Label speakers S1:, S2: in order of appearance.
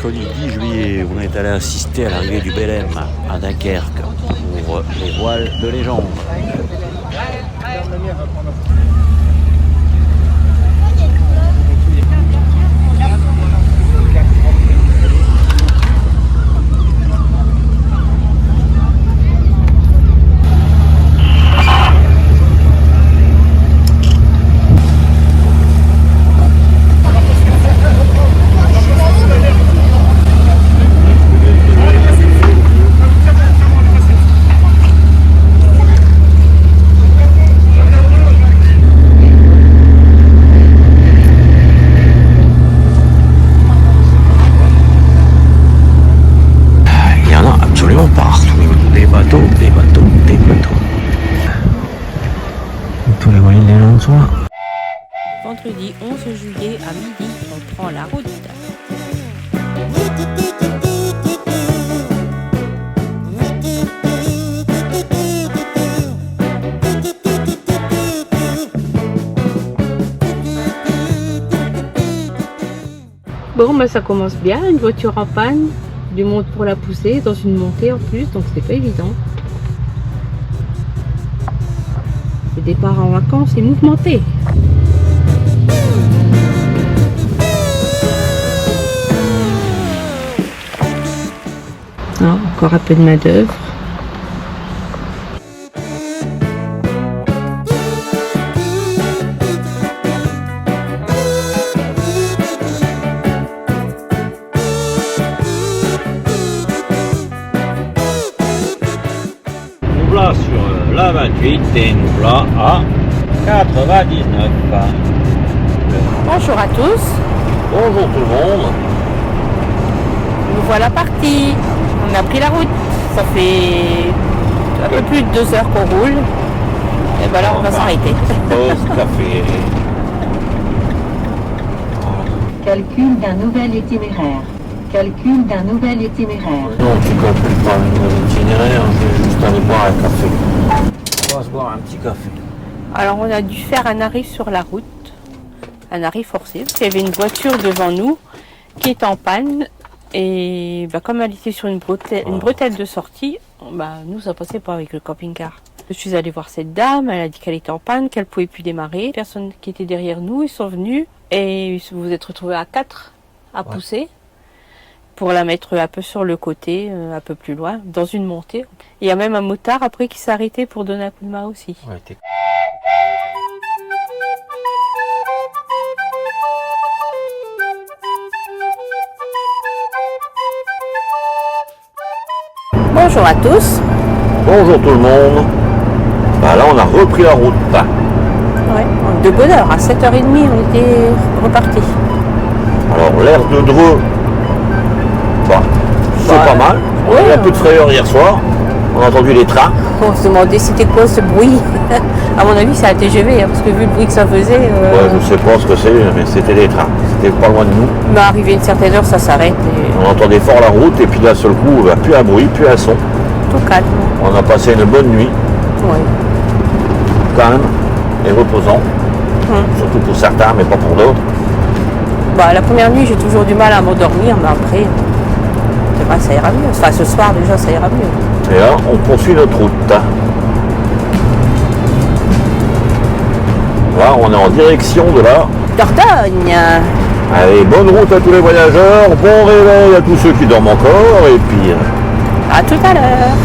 S1: mercredi 10 juillet, on est allé assister à l'arrivée du Belém à Dunkerque pour les voiles de légende.
S2: Tous les voiliers de légende sont là.
S3: Vendredi 11 juillet à midi, on prend la route. Bon, bah, ça commence bien, une voiture en panne, du monde pour la pousser, dans une montée en plus, donc c'est pas évident. Le départ en vacances est mouvementé. Ah, encore un peu de main d'œuvre.
S1: Nous voilà sur la 28 et nous voilà à 99.
S3: Bonjour à tous,
S1: Bonjour tout le monde.
S3: nous voilà partis. On a pris la route. Ça fait un peu plus de 2 heures qu'on roule. Et ben là, on va s'arrêter.
S1: Pause café.
S4: Calcul d'un nouvel itinéraire. Calcul d'un nouvel itinéraire.
S2: Non, tu calcules pas le nouvel itinéraire, je vais juste aller boire un café.
S1: On va se boire un petit café.
S3: Alors, on a dû faire un arrêt sur la route. Un arrêt forcé. Parce qu'il y avait une voiture devant nous qui est en panne. Et bah, comme elle était sur une bretelle de sortie, bah, nous, ça passait pas avec le camping-car. Je suis allée voir cette dame, elle a dit qu'elle était en panne, qu'elle pouvait plus démarrer. Les personnes qui étaient derrière nous, ils sont venus et vous vous êtes retrouvés à 4 à pousser pour la mettre un peu sur le côté, un peu plus loin, dans une montée. Il y a même un motard après qui s'est arrêté pour donner un coup de main aussi.
S2: Ouais, t'es...
S3: Bonjour à tous.
S1: Bonjour tout le monde. Bah là on a repris la route.
S3: Ouais, de bonne heure, à 7h30 on était repartis.
S1: Alors l'air de Dreux, bah, c'est
S3: Bah,
S1: pas mal. On a eu
S3: ouais,
S1: un peu de frayeur hier soir. On a entendu les trains.
S3: On se demandait c'était quoi ce bruit. À mon avis c'est un TGV, hein, parce que vu le bruit que ça faisait,
S1: Ouais, je sais pas ce que c'est, mais c'était des trains. C'était pas loin de nous.
S3: mais arrivé à une certaine heure ça s'arrête et
S1: On entendait fort la route et puis d'un seul coup, bah, plus un bruit, plus un son.
S3: tout calme.
S1: On a passé une bonne nuit,
S3: Ouais.
S1: calme et reposant. Surtout pour certains, mais pas pour d'autres.
S3: Bah, la première nuit j'ai toujours du mal à m'endormir, mais après c'est vrai, ça ira mieux. Enfin ce soir déjà ça ira mieux.
S1: Et là, on poursuit notre route. Là, on est en direction de la...
S3: Dordogne.
S1: Allez, bonne route à tous les voyageurs, bon réveil à tous ceux qui dorment encore, et puis...
S3: À tout à l'heure.